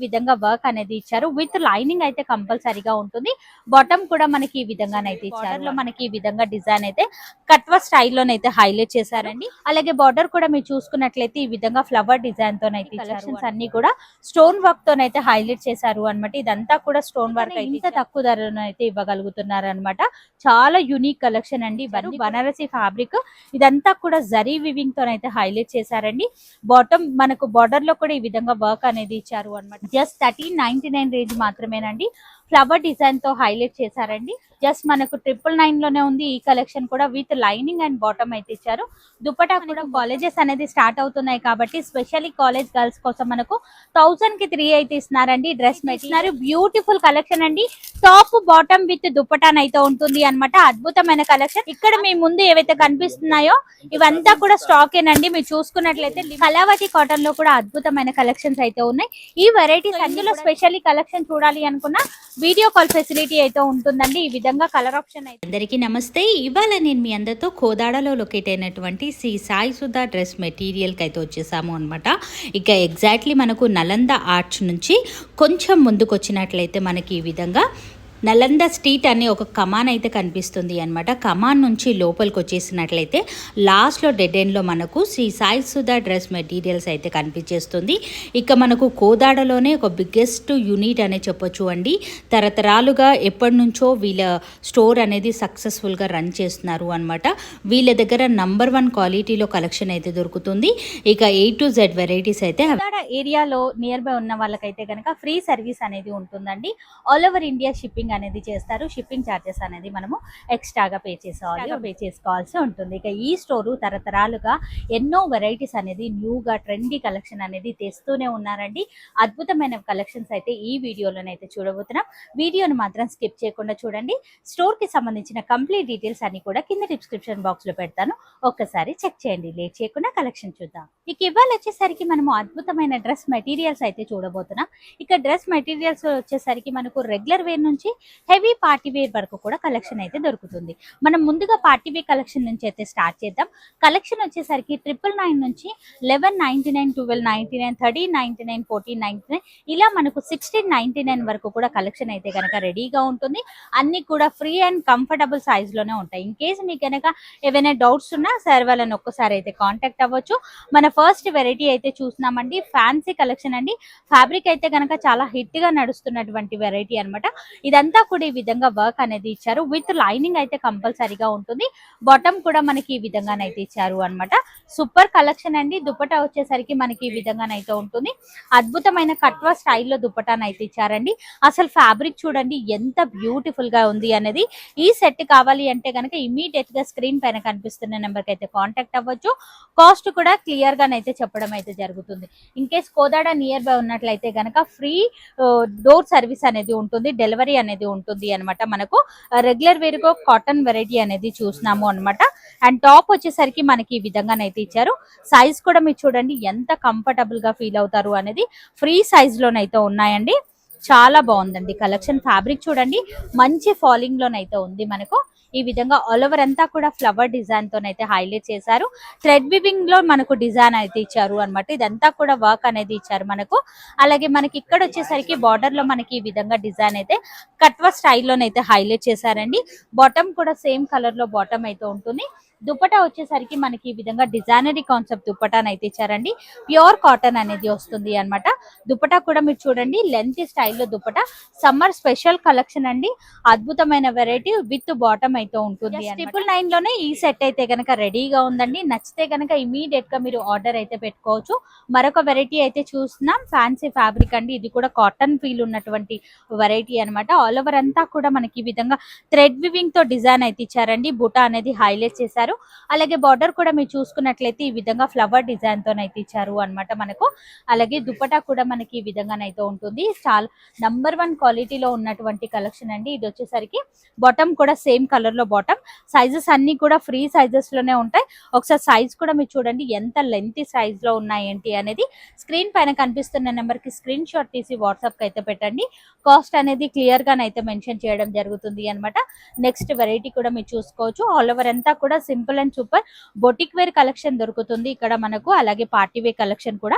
విధంగా వర్క్ అనేది ఇచ్చారు. విత్ లైనింగ్ అయితే కంపల్సరీగా ఉంటుంది. బాటమ్ కూడా మనకి ఈ విధంగానైతే ఇచ్చారు. లో మనకి ఈ విధంగా డిజైన్ అయితే కట్వా స్టైల్లోనైతే హైలైట్ చేశారండి. అలాగే బార్డర్ కూడా మీరు చూసుకున్నట్లయితే ఈ విధంగా ఫ్లవర్ డిజైన్ తోనైతే కలెక్షన్స్ అన్ని కూడా స్టోన్ వర్క్ తోనైతే హైలైట్ చేశారు అనమాట. ఇదంతా కూడా స్టోన్ వర్క్ అయితే ఇంత తక్కువ ధరలో అయితే ఇవ్వగలుగుతున్నారు అనమాట. చాలా యూనిక్ కలెక్షన్ అండి. బనారసి ఫ్యాబ్రిక్ ఇదంతా కూడా జరీ వివింగ్ తోనైతే హైలైట్ చేశారండి. బాటమ్ మనకు బార్డర్ లో కూడా ఈ విధంగా వర్క్ అనేది ఇచ్చారు అనమాట. జస్ట్ 1399 రేంజ్ మాత్రమేనండి. ఫ్లవర్ డిజైన్ తో హైలైట్ చేశారండి. జస్ట్ మనకు 999 లోనే ఉంది ఈ కలెక్షన్ కూడా. విత్ లైనింగ్ అండ్ బాటమ్ అయితే ఇచ్చారు. దుపట్టా కూడా కాలేజెస్ అనేది స్టార్ట్ అవుతున్నాయి కాబట్టి స్పెషల్లీ కాలేజ్ గర్ల్స్ కోసం మనకు 1000 కి 3 అయితే ఇస్తున్నారండి. డ్రెస్ మెటీరియల్ బ్యూటిఫుల్ కలెక్షన్ అండి. టాప్ బాటమ్ విత్ దుపట్టాన్ అయితే ఉంటుంది అనమాట. అద్భుతమైన కలెక్షన్. ఇక్కడ మీ ముందు ఏవైతే కనిపిస్తున్నాయో ఇవంతా కూడా స్టాక్ ఏనండి. మీరు చూసుకున్నట్లయితే కళావతి కాటన్ లో కూడా అద్భుతమైన కలెక్షన్స్ అయితే ఉన్నాయి. ఈ వెరైటీస్ అందులో స్పెషల్లీ కలెక్షన్ చూడాలి అనుకున్నా వీడియో కాల్ ఫెసిలిటీ అయితే ఉంటుందండి. ఈ విధంగా కలర్ ఆప్షన్ అయితే. అందరికీ నమస్తే. ఇవాళ నేను మీ అందరితో కోదాడలో లొకేట్ అయినటువంటి శ్రీ సాయి సుధా డ్రెస్ మెటీరియల్కి అయితే వచ్చేసాము అనమాట. ఇక ఎగ్జాక్ట్లీ మనకు నలంద ఆర్చ్ నుంచి కొంచెం ముందుకు వచ్చినట్లయితే మనకి ఈ విధంగా నలంద స్ట్రీట్ అనే ఒక కమాన్ అయితే కనిపిస్తుంది అనమాట. కమాన్ నుంచి లోపలికి వచ్చేసినట్లయితే లాస్ట్లో డెడ్ ఎండ్లో మనకు శ్రీ సాయి సుధా డ్రెస్ మెటీరియల్స్ అయితే కనిపించేస్తుంది. ఇక మనకు కోదాడలోనే ఒక బిగ్గెస్ట్ యూనిట్ అనే చెప్పొచ్చు అండి. తరతరాలుగా ఎప్పటి నుంచో వీళ్ళ స్టోర్ అనేది సక్సెస్ఫుల్గా రన్ చేస్తున్నారు అనమాట. వీళ్ళ దగ్గర నంబర్ 1 క్వాలిటీలో కలెక్షన్ అయితే దొరుకుతుంది. ఇక A to Z వెరైటీస్ అయితే ఏరియాలో నియర్ బై ఉన్న వాళ్ళకైతే కనుక ఫ్రీ సర్వీస్ అనేది ఉంటుందండి. ఆల్ ఓవర్ ఇండియా షిప్పింగ్ అనేది చేస్తారు. షిప్పింగ్ ఛార్జెస్ అనేది మనము ఎక్స్ట్రాగా పే చేసుకోవాల్సి ఉంటుంది. ఇక ఈ స్టోరు తరతరాలుగా ఎన్నో వెరైటీస్ అనేది న్యూగా ట్రెండీ కలెక్షన్ అనేది తెస్తూనే ఉన్నారండి. అద్భుతమైన కలెక్షన్స్ అయితే ఈ వీడియోలోనైతే చూడబోతున్నాం. వీడియోని మాత్రం స్కిప్ చేయకుండా చూడండి. స్టోర్ కి సంబంధించిన కంప్లీట్ డీటెయిల్స్ అన్ని కూడా కింద డిస్క్రిప్షన్ బాక్స్ లో పెడతాను. ఒక్కసారి చెక్ చేయండి. లేట్ చేయకుండా కలెక్షన్ చూద్దాం. ఇక ఇవాళ వచ్చేసరికి మనము అద్భుతమైన డ్రెస్ మెటీరియల్స్ అయితే చూడబోతున్నాం. ఇక డ్రెస్ మెటీరియల్స్ వచ్చేసరికి మనకు రెగ్యులర్ వేర్ నుంచి హెవీ పార్టీ వేర్ వరకు కూడా కలెక్షన్ అయితే దొరుకుతుంది. మనం ముందుగా పార్టీ వేర్ కలెక్షన్ నుంచి అయితే స్టార్ట్ చేద్దాం. కలెక్షన్ వచ్చేసరికి 999 నుంచి 1199, 1299, 1399, 1499 ఇలా మనకు 1699 వరకు కూడా కలెక్షన్ అయితే కనుక రెడీగా ఉంటుంది. అన్ని కూడా ఫ్రీ అండ్ కంఫర్టబుల్ సైజ్ లోనే ఉంటాయి. ఇన్ కేసు మీకు కనుక ఏవైనా డౌట్స్ ఉన్నా సార్ వాళ్ళని ఒక్కసారి అయితే కాంటాక్ట్ అవ్వచ్చు. మన ఫస్ట్ వెరైటీ అయితే చూస్తున్నామండి. ఫ్యాన్సీ కలెక్షన్ అండి. ఫ్యాబ్రిక్ అయితే కనుక చాలా హిట్ గా నడుస్తున్నటువంటి వెరైటీ అనమాట. ఇదంతా కూడా ఈ విధంగా వర్క్ అనేది ఇచ్చారు. విత్ లైనింగ్ అయితే కంపల్సరీగా ఉంటుంది. బాటమ్ కూడా మనకి ఈ విధంగానైతే ఇచ్చారు అనమాట. సూపర్ కలెక్షన్ అండి. దుపట్టా వచ్చేసరికి మనకి ఈ విధంగానైతే ఉంటుంది. అద్భుతమైన కట్వా స్టైల్లో దుపట్టానైతే ఇచ్చారండి. అసలు ఫ్యాబ్రిక్ చూడండి ఎంత బ్యూటిఫుల్ గా ఉంది అనేది. ఈ సెట్ కావాలి అంటే కనుక ఇమీడియట్ గా స్క్రీన్ పైన కనిపిస్తున్న నెంబర్ కి అయితే కాంటాక్ట్ అవ్వచ్చు. కాస్ట్ కూడా క్లియర్ గానైతే చెప్పడం అయితే జరుగుతుంది. In case Kodad near by ఉన్నట్లయితే కనుక ఫ్రీ డోర్ సర్వీస్ అనేది ఉంటుంది. డెలివరీ అనేది ఉంటుంది అనమాట. మనకు రెగ్యులర్ వేర్ గా కాటన్ వెరైటీ అనేది చూస్తున్నాము అనమాట. అండ్ టాప్ వచ్చేసరికి మనకి ఈ విధంగానైతే ఇచ్చారు. సైజ్ కూడా మీరు చూడండి ఎంత కంఫర్టబుల్ గా ఫీల్ అవుతారు అనేది. ఫ్రీ సైజ్ లోనైతే ఉన్నాయండి. చాలా బాగుందండి కలెక్షన్. ఫ్యాబ్రిక్ చూడండి మంచి ఫాలింగ్ లోనైతే ఉంది మనకు. ఈ విధంగా ఆల్ ఓవర్ అంతా కూడా ఫ్లవర్ డిజైన్ తోనైతే హైలైట్ చేశారు. థ్రెడ్ వివింగ్ లో మనకు డిజైన్ అయితే ఇచ్చారు అనమాట. ఇదంతా కూడా వర్క్ అనేది ఇచ్చారు మనకు. అలాగే మనకి ఇక్కడ వచ్చేసరికి బార్డర్ లో మనకి ఈ విధంగా డిజైన్ అయితే కట్వా స్టైల్లోనైతే హైలైట్ చేశారండి. బాటమ్ కూడా సేమ్ కలర్ లో బాటమ్ అయితే ఉంటుంది. దుపట్టా వచ్చేసరికి మనకి ఈ విధంగా డిజైనరీ కాన్సెప్ట్ దుపట్టాను అయితే ఇచ్చారండి. ప్యూర్ కాటన్ అనేది వస్తుంది అనమాట. దుపట్టా కూడా మీరు చూడండి లెంత్ స్టైల్లో దుపట్టా. సమ్మర్ స్పెషల్ కలెక్షన్ అండి. అద్భుతమైన వెరైటీ విత్ బాటమ్ అయితే ఉంటుంది. 999 లోనే ఈ సెట్ అయితే కనుక రెడీగా ఉందండి. నచ్చితే కనుక ఇమీడియట్ గా మీరు ఆర్డర్ అయితే పెట్టుకోవచ్చు. మరొక వెరైటీ అయితే చూస్తున్నాం. ఫ్యాన్సీ ఫ్యాబ్రిక్ అండి. ఇది కూడా కాటన్ ఫీల్ ఉన్నటువంటి వెరైటీ అనమాట. ఆల్ ఓవర్ అంతా కూడా మనకి ఈ విధంగా థ్రెడ్ వివింగ్ తో డిజైన్ అయితే ఇచ్చారండి. బుటా అనేది హైలైట్ చేశారు. అలాగే బార్డర్ కూడా మీరు చూసుకున్నట్లయితే ఈ విధంగా ఫ్లవర్ డిజైన్ తోనైతే ఇచ్చారు అనమాట మనకు. అలాగే దుపట్టా కూడా మనకి ఈ విధంగానైతే ఉంటుంది. చాలా నంబర్ 1 క్వాలిటీలో ఉన్నటువంటి కలెక్షన్ అండి. ఇది వచ్చేసరికి బాటమ్ కూడా సేమ్ కలర్ లో బాటమ్. సైజెస్ అన్ని కూడా ఫ్రీ సైజెస్ లోనే ఉంటాయి. ఒకసారి సైజ్ కూడా మీరు చూడండి ఎంత లెంత్ సైజ్ లో ఉన్నాయి ఏంటి అనేది. స్క్రీన్ పైన కనిపిస్తున్న నెంబర్ కి స్క్రీన్ షాట్ తీసి వాట్సాప్ కి అయితే పెట్టండి. కాస్ట్ అనేది క్లియర్ గానైతే మెన్షన్ చేయడం జరుగుతుంది అనమాట. నెక్స్ట్ వెరైటీ కూడా మీరు చూసుకోవచ్చు. ఆల్ ఓవర్ అంతా కూడా simple and super boutique wear collection దొరుకుతుంది ఇక్కడ మనకు. అలాగే పార్టీ వేర్ కలెక్షన్ కూడా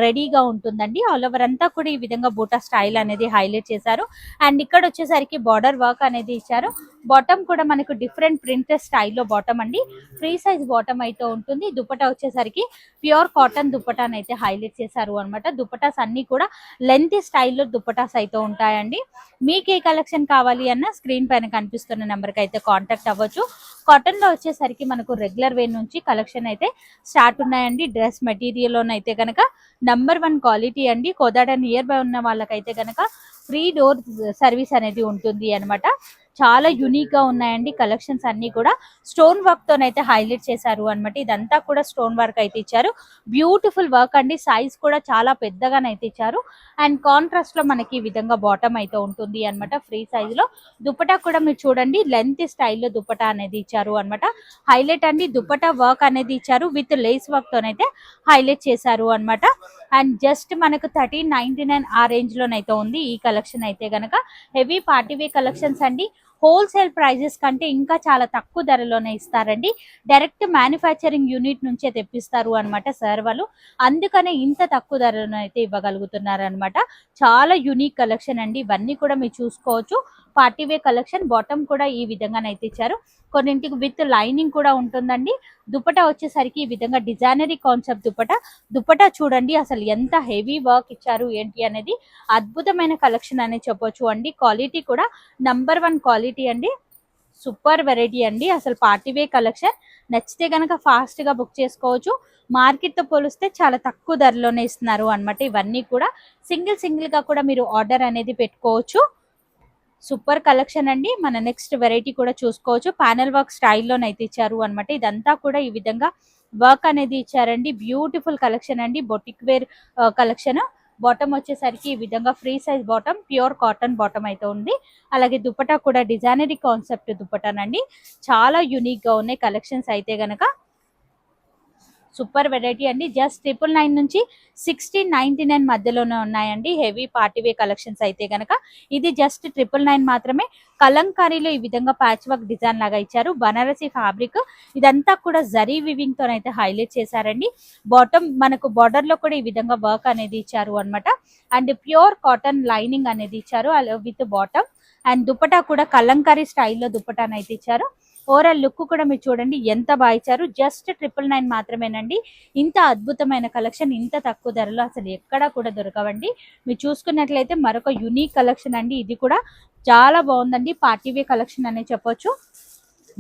రెడీగా ఉంటుందండి. ఆల్ ఓవర్ అంతా కూడా ఈ విధంగా బూటా స్టైల్ అనేది హైలైట్ చేశారు. అండ్ ఇక్కడ వచ్చేసరికి బార్డర్ వర్క్ అనేది ఇచ్చారు. బాటమ్ కూడా మనకు డిఫరెంట్ ప్రింట్ స్టైల్లో బాటమ్ అండి. ఫ్రీ సైజ్ బాటమ్ అయితే ఉంటుంది. దుపట్టా వచ్చేసరికి ప్యూర్ కాటన్ దుపట్టాను అయితే హైలైట్ చేశారు అనమాట. దుపట్టాస్ అన్ని కూడా లెంత్ స్టైల్లో దుపట్టాస్ అయితే ఉంటాయండి. మీకు ఏ కలెక్షన్ కావాలి అన్న స్క్రీన్ పైన కనిపిస్తున్న నెంబర్కి అయితే కాంటాక్ట్ అవ్వచ్చు. కాటన్ లో వచ్చేసరికి మనకు రెగ్యులర్ వేర్ నుంచి కలెక్షన్ అయితే స్టార్ట్ ఉన్నాయండి. డ్రెస్ మెటీరియల్ లోనైతే కనుక #1 క్వాలిటీ అండి. కోదాడ నియర్ బై ఉన్న వాళ్ళకైతే కనుక ఫ్రీ డోర్ సర్వీస్ అనేది ఉంటుంది అన్నమాట. చాలా యూనిక్ గా ఉన్నాయండి కలెక్షన్స్ అన్ని కూడా. స్టోన్ వర్క్ తోనైతే హైలైట్ చేశారు అన్నమాట. ఇదంతా కూడా స్టోన్ వర్క్ అయితే ఇచ్చారు. బ్యూటిఫుల్ వర్క్ అండి. సైజ్ కూడా చాలా పెద్దగానైతే ఇచ్చారు. అండ్ కాంట్రాస్ట్ లో మనకి ఈ విధంగా బాటమ్ అయితే ఉంటుంది అన్నమాట. ఫ్రీ సైజ్ లో దుపట్టా కూడా మీరు చూడండి లెంత్ స్టైల్లో దుపట్టా అనేది ఇచ్చారు అన్నమాట. హైలైట్ అండి. దుపట్టా వర్క్ అనేది ఇచ్చారు విత్ లేస్ వర్క్ తోనైతే హైలైట్ చేశారు అన్నమాట. అండ్ జస్ట్ మనకు 1399 ఆ రేంజ్ లోనైతే ఉంది ఈ కలెక్షన్ అయితే గనక. హెవీ పార్టీ వేర్ కలెక్షన్స్ అండి. హోల్సేల్ ప్రైజెస్ కంటే ఇంకా చాలా తక్కువ ధరలోనే ఇస్తారండి. డైరెక్ట్ మ్యానుఫ్యాక్చరింగ్ యూనిట్ నుంచే తెప్పిస్తారు అనమాట సార్ వాళ్ళు. అందుకనే ఇంత తక్కువ ధరలో అయితే ఇవ్వగలుగుతున్నారు అనమాట. చాలా యూనిక్ కలెక్షన్ అండి. ఇవన్నీ కూడా మీరు చూసుకోవచ్చు. Party wear collection. బాటమ్ కూడా ఈ విధంగానైతే ఇచ్చారు. కొన్నింటికి విత్ లైనింగ్ కూడా ఉంటుందండి. దుపట్టా వచ్చేసరికి ఈ విధంగా డిజైనరీ కాన్సెప్ట్ దుపట్టా చూడండి అసలు ఎంత హెవీ వర్క్ ఇచ్చారు ఏంటి అనేది. అద్భుతమైన కలెక్షన్ అనేది చెప్పొచ్చు అండి. క్వాలిటీ కూడా #1 క్వాలిటీ అండి. సూపర్ వెరైటీ అండి. అసలు పార్టీ వేర్ కలెక్షన్ నచ్చితే కనుక ఫాస్ట్ గా బుక్ చేసుకోవచ్చు. మార్కెట్ తో పోలిస్తే చాలా తక్కువ ధరలోనే ఇస్తున్నారు అన్నమాట. ఇవన్నీ కూడా సింగిల్ గా కూడా మీరు ఆర్డర్ అనేది పెట్టుకోవచ్చు. సూపర్ కలెక్షన్ అండి. మన నెక్స్ట్ వెరైటీ కూడా చూసుకోవచ్చు. ప్యానల్ వర్క్ స్టైల్లోనైతే ఇచ్చారు అనమాట. ఇదంతా కూడా ఈ విధంగా వర్క్ అనేది ఇచ్చారండి. బ్యూటిఫుల్ కలెక్షన్ అండి. Boutique wear collection. బాటమ్ వచ్చేసరికి ఈ విధంగా free size bottom, pure cotton bottom అయితే ఉంది. అలాగే దుపట్టా కూడా డిజైనరీ కాన్సెప్ట్ దుపట్టానండి. చాలా యూనిక్ గా ఉన్నాయి కలెక్షన్స్ అయితే గనక. సూపర్ వెరైటీ అండి. జస్ట్ 999 నుంచి 1699 మధ్యలోనే ఉన్నాయండి హెవీ పార్టీ వేర్ కలెక్షన్స్ అయితే గనక. ఇది జస్ట్ 999 మాత్రమే. కలంకారీలో ఈ విధంగా ప్యాచ్ వర్క్ డిజైన్ లాగా ఇచ్చారు. బనారసి ఫ్యాబ్రిక్. ఇదంతా కూడా జరీ వివింగ్ తోనైతే హైలైట్ చేశారండి. బాటమ్ మనకు బార్డర్ లో కూడా ఈ విధంగా వర్క్ అనేది ఇచ్చారు అన్నమాట. అండ్ ప్యూర్ కాటన్ లైనింగ్ అనేది ఇచ్చారు విత్ బాటమ్. అండ్ దుపట్టా కూడా కలంకారీ స్టైల్లో దుపట్టాను అయితే ఇచ్చారు. ఓవరాల్ లుక్ కూడా మీరు చూడండి ఎంత బాగా ఇచ్చారు. జస్ట్ 999 మాత్రమేనండి. ఇంత అద్భుతమైన కలెక్షన్ ఇంత తక్కువ ధరలో అసలు ఎక్కడా కూడా దొరకవండి. మీరు చూసుకున్నట్లయితే మరొక యూనిక్ కలెక్షన్ అండి. ఇది కూడా చాలా బాగుందండి. పార్టీ వేర్ కలెక్షన్ అనే చెప్పొచ్చు.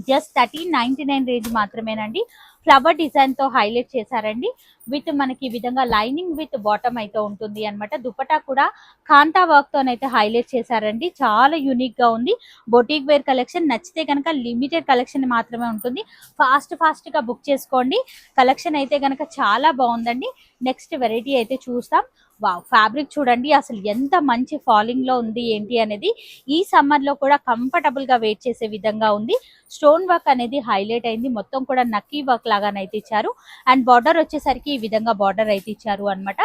జస్ట్ 1399 రేంజ్ మాత్రమేనండి. ఫ్లవర్ డిజైన్ తో హైలైట్ చేశారండి. విత్ మనకి ఈ విధంగా లైనింగ్ విత్ బాటమ్ అయితే ఉంటుంది అన్నమాట. దుపట్టా కూడా కాంతా వర్క్ తోనైతే హైలైట్ చేశారండి. చాలా యూనిక్ గా ఉంది. Boutique wear collection. నచ్చితే కనుక లిమిటెడ్ కలెక్షన్ మాత్రమే ఉంటుంది. ఫాస్ట్ గా బుక్ చేసుకోండి. కలెక్షన్ అయితే కనుక చాలా బాగుందండి. నెక్స్ట్ వెరైటీ అయితే చూస్తాం. వావ్, ఫ్యాబ్రిక్ చూడండి అసలు ఎంత మంచి ఫాలింగ్ లో ఉంది ఏంటి అనేది. ఈ సమ్మర్ లో కూడా కంఫర్టబుల్ గా వెయిట్ చేసే విధంగా ఉంది. స్టోన్ వర్క్ అనేది హైలైట్ అయింది. మొత్తం కూడా నక్కీ వర్క్ లాగానైతే ఇచ్చారు. అండ్ బార్డర్ వచ్చేసరికి ఈ విధంగా బార్డర్ అయితే ఇచ్చారు అన్నమాట.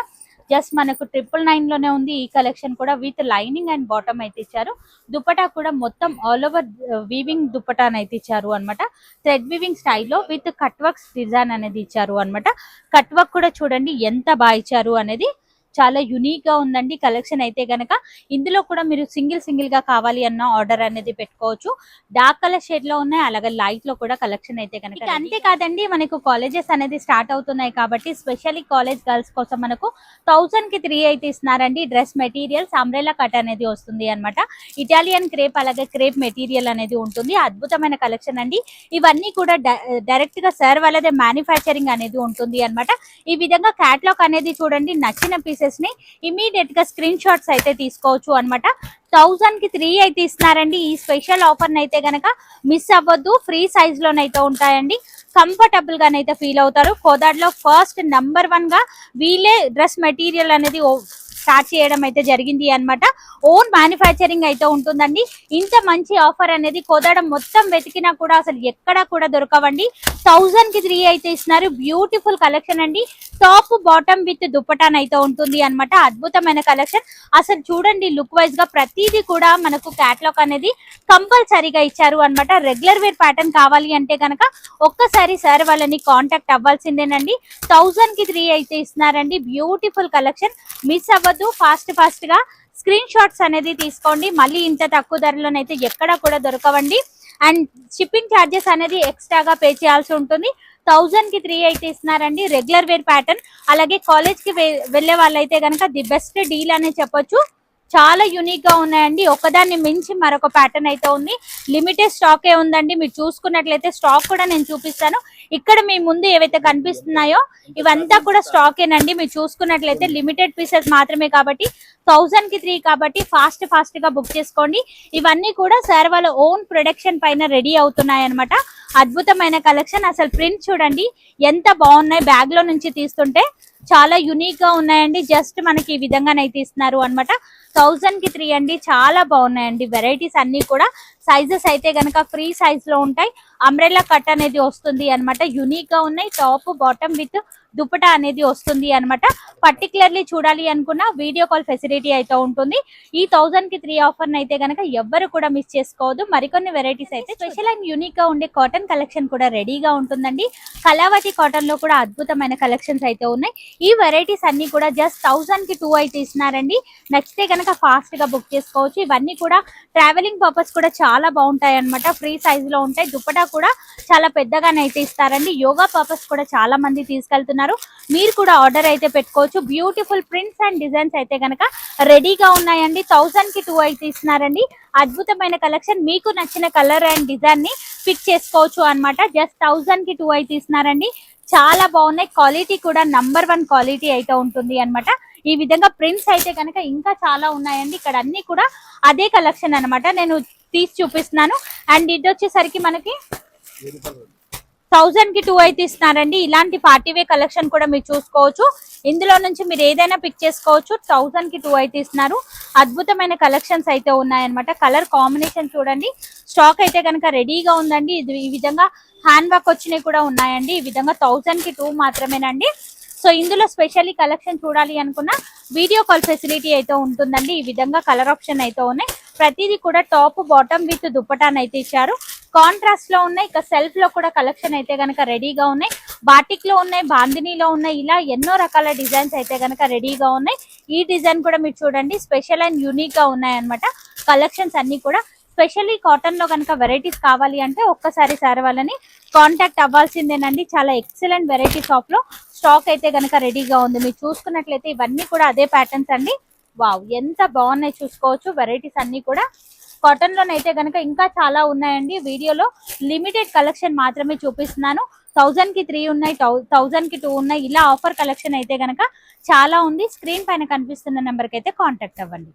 జస్ట్ మనకు 999 లోనే ఉంది ఈ కలెక్షన్ కూడా. విత్ లైనింగ్ అండ్ బాటమ్ అయితే ఇచ్చారు. దుపట్టా కూడా మొత్తం ఆల్ ఓవర్ వీవింగ్ దుపట్టాను అయితే ఇచ్చారు అన్నమాట. థ్రెడ్ వీవింగ్ స్టైల్లో విత్ కట్ వర్క్ డిజైన్ అనేది ఇచ్చారు అన్నమాట. కట్ వర్క్ కూడా చూడండి ఎంత బాగా ఇచ్చారు అనేది. చాలా యునిక్ గా ఉందండి కలెక్షన్ అయితే గనక. ఇందులో కూడా మీరు సింగిల్ గా కావాలి అన్న ఆర్డర్ అనేది పెట్టుకోవచ్చు. డార్క్ కలర్ షేడ్ లో ఉన్నాయి, అలాగే లైట్ లో కూడా కలెక్షన్ అయితే కనుక. అంతేకాదండి మనకు కాలేజెస్ అనేది స్టార్ట్ అవుతున్నాయి కాబట్టి స్పెషల్లీ కాలేజ్ గర్ల్స్ కోసం మనకు 1000 కి 3 అయితే ఇస్తున్నారండి. డ్రెస్ మెటీరియల్స్ అంబ్రెలా కట్ అనేది వస్తుంది అన్నమాట. ఇటాలియన్ క్రేప్ అలాగే క్రేప్ మెటీరియల్ అనేది ఉంటుంది. అద్భుతమైన కలెక్షన్ అండి. ఇవన్నీ కూడా డైరెక్ట్ గా సార్ వాళ్ళదే మ్యానుఫ్యాక్చరింగ్ అనేది ఉంటుంది అన్నమాట. ఈ విధంగా క్యాటలాగ్ అనేది చూడండి. నచ్చిన పీసెస్ ని ఇమీడియట్ గా స్క్రీన్ షాట్స్ అయితే తీసుకోవచ్చు అన్నమాట. 1000 కి 3 అయితే ఇస్తున్నారండి. ఈ స్పెషల్ ఆఫర్ అయితే గనక మిస్ అవ్వద్దు. ఫ్రీ సైజ్ లోనైతే ఉంటాయండి. కంఫర్టబుల్ గానైతే ఫీల్ అవుతారు. కోదాడలో ఫస్ట్ #1 గా వీళ్ళే డ్రెస్ మెటీరియల్ అనేది స్టార్ట్ చేయడం అయితే జరిగింది అన్నమాట. ఓన్ మ్యానుఫ్యాక్చరింగ్ అయితే ఉంటుందండి. ఇంత మంచి ఆఫర్ అనేది కోదాడ మొత్తం వెతికినా కూడా అసలు ఎక్కడా కూడా దొరకవండి. 1000 కి 3 అయితే ఇస్తున్నారు. బ్యూటిఫుల్ కలెక్షన్ అండి. టాప్ బాటమ్ విత్ దుప్పటాన్ అయితే ఉంటుంది అన్నమాట. అద్భుతమైన కలెక్షన్. అసలు చూడండి లుక్ వైజ్ గా ప్రతిదీ కూడా మనకు క్యాటలాగ్ అనేది కంపల్సరీగా ఇచ్చారు అన్నమాట. రెగ్యులర్ వేర్ ప్యాటర్న్ కావాలి అంటే కనుక ఒక్కసారి సార్ వాళ్ళని కాంటాక్ట్ అవ్వాల్సిందేనండి. 1000 కి 3 అయితే ఇస్తున్నారండి. Beautiful collection. మిస్ అవ్వద్దు. ఫాస్ట్ గా స్క్రీన్ షాట్స్ అనేది తీసుకోండి. మళ్ళీ ఇంత తక్కువ ధరలోనైతే ఎక్కడ కూడా దొరకవండి. అండ్ షిప్పింగ్ ఛార్జెస్ అనేది ఎక్స్ట్రాగా పే చేయాల్సి ఉంటుంది. 1000 కి 3 అయితే ఇస్తున్నారండి. Regular wear pattern. అలాగే కాలేజ్ కి వెళ్ళే వాళ్ళైతే కనుక ది బెస్ట్ డీల్ అనే చెప్పొచ్చు. చాలా యూనిక్ గా ఉన్నాయండి. ఒకదాన్ని మించి మరొక ప్యాటర్న్ అయితే ఉంది. లిమిటెడ్ స్టాకే ఉందండి. మీరు చూసుకున్నట్లయితే స్టాక్ కూడా నేను చూపిస్తాను. ఇక్కడ మీ ముందు ఏవైతే కనిపిస్తున్నాయో ఇవంతా కూడా స్టాకేనండి. మీరు చూసుకున్నట్లయితే లిమిటెడ్ పీసెస్ మాత్రమే కాబట్టి 1000 కి 3 కాబట్టి ఫాస్ట్ గా బుక్ చేసుకోండి. ఇవన్నీ కూడా సార్ వాళ్ళ ఓన్ ప్రొడక్షన్ పైన రెడీ అవుతున్నాయి అనమాట. అద్భుతమైన కలెక్షన్. అసలు ప్రింట్ చూడండి ఎంత బాగున్నాయి. బ్యాగ్ లో నుంచి తీస్తుంటే చాలా యునిక్ గా ఉన్నాయండి. జస్ట్ మనకి ఈ విధంగానైతే ఇస్తున్నారు అనమాట. 1000 కి 3 అండి. చాలా బాగున్నాయండి. వెరైటీస్ అన్ని కూడా సైజెస్ అయితే గనక ఫ్రీ సైజ్ లో ఉంటాయి. అంబ్రెల్లా కట్ అనేది వస్తుంది అన్నమాట. యూనిక్ గా ఉన్నాయి. టాప్ బాటమ్ విత్ దుపటా అనేది వస్తుంది అన్నమాట. పర్టికులర్లీ చూడాలి అనుకున్న వీడియో కాల్ ఫెసిలిటీ అయితే ఉంటుంది. ఈ 1000 కి 3 ఆఫర్ అయితే గనక ఎవ్వరు కూడా మిస్ చేసుకోవద్దు. మరికొన్ని వెరైటీస్ అయితే స్పెషల్ అండ్ యూనిక్ గా ఉండే కాటన్ కలెక్షన్ కూడా రెడీగా ఉంటుందండి. కళావతి కాటన్ లో కూడా అద్భుతమైన కలెక్షన్స్ అయితే ఉన్నాయి. ఈ వెరైటీస్ అన్ని కూడా జస్ట్ 1000 కి 2 అయితే ఇస్తున్నారండి. నచ్చితే కనుక ఫాస్ట్ గా బుక్ చేసుకోవచ్చు. ఇవన్నీ కూడా ట్రావెలింగ్ పర్పస్ కూడా చాలా బాగుంటాయి అన్నమాట. ఫ్రీ సైజ్ లో ఉంటాయి. దుపట్టా కూడా చాలా పెద్దగానే అయితే ఇస్తారండి. యోగా పర్పస్ కూడా చాలా మంది తీసుకెళ్తున్నారు. మీరు కూడా ఆర్డర్ అయితే పెట్టుకోవచ్చు. బ్యూటిఫుల్ ప్రింట్స్ అండ్ డిజైన్స్ అయితే కనుక రెడీగా ఉన్నాయండి. 1000 కి 2 అయితే ఇస్తున్నారండి. అద్భుతమైన కలెక్షన్. మీకు నచ్చిన కలర్ అండ్ డిజైన్ ని పిక్ చేసుకోవచ్చు అన్నమాట. జస్ట్ 1000 కి 2 అయితే ఇస్తున్నారండి. చాలా బాగున్నాయి. క్వాలిటీ కూడా నంబర్ 1 క్వాలిటీ అయితే ఉంటుంది అన్నమాట. ఈ విధంగా ప్రింట్స్ అయితే కనుక ఇంకా చాలా ఉన్నాయండి. ఇక్కడ అన్ని కూడా అదే కలెక్షన్ అన్నమాట. నేను తీసి చూపిస్తున్నాను. అండ్ ఇది వచ్చేసరికి మనకి 1000 కి 2 అయితే ఇస్తున్నారండి. ఇలాంటి పార్టీవే కలెక్షన్ కూడా మీరు చూసుకోవచ్చు. ఇందులో నుంచి మీరు ఏదైనా పిక్ చేసుకోవచ్చు. 1000 కి 2 అయితే ఇస్తున్నారు. అద్భుతమైన కలెక్షన్స్ అయితే ఉన్నాయన్నమాట. కలర్ కాంబినేషన్ చూడండి. స్టాక్ అయితే కనుక రెడీగా ఉందండి. ఇది ఈ విధంగా హ్యాండ్ వర్క్ వచ్చినవి కూడా ఉన్నాయండి. ఈ విధంగా 1000 కి 2 మాత్రమేనండి. సో ఇందులో స్పెషల్లీ కలెక్షన్ చూడాలి అనుకున్న వీడియో కాల్ ఫెసిలిటీ అయితే ఉంటుందండి. ఈ విధంగా కలర్ ఆప్షన్ అయితే ఉన్నాయి. ప్రతిదీ కూడా టాప్ బాటమ్ విత్ దుపటాన్ అయితే ఇచ్చారు. కాంట్రాస్ట్ లో ఉన్నాయి. ఇక సెల్ఫ్ లో కూడా కలెక్షన్ అయితే కనుక రెడీగా ఉన్నాయి. బాటిక్ లో ఉన్నాయి, బాందినీలో ఉన్నాయి. ఇలా ఎన్నో రకాల డిజైన్స్ అయితే కనుక రెడీగా ఉన్నాయి. ఈ డిజైన్ కూడా మీరు చూడండి స్పెషల్ అండ్ యూనిక్ గా ఉన్నాయి అన్నమాట. కలెక్షన్స్ అన్ని కూడా స్పెషల్లీ కాటన్ లో కనుక వెరైటీస్ కావాలి అంటే ఒక్కసారి సార్ వాళ్ళని కాంటాక్ట్ అవ్వాల్సిందేనండి. చాలా ఎక్సలెంట్ వెరైటీ షాప్ లో స్టాక్ అయితే కనుక రెడీగా ఉంది. మీరు చూసుకున్నట్లయితే ఇవన్నీ కూడా అదే ప్యాటర్న్స్ అండి. వావ్ ఎంత బాగున్నాయి చూసుకోవచ్చు. వెరైటీస్ అన్ని కూడా కాటన్ లోనైతే కనుక ఇంకా చాలా ఉన్నాయండి. వీడియోలో లిమిటెడ్ కలెక్షన్ మాత్రమే చూపిస్తున్నాను. 1000 కి 3 ఉన్నాయి, 1000 కి 2 ఉన్నాయి. ఇలా ఆఫర్ కలెక్షన్ అయితే కనుక చాలా ఉంది. స్క్రీన్ పైన కనిపిస్తున్న నెంబర్కి అయితే కాంటాక్ట్ అవ్వండి.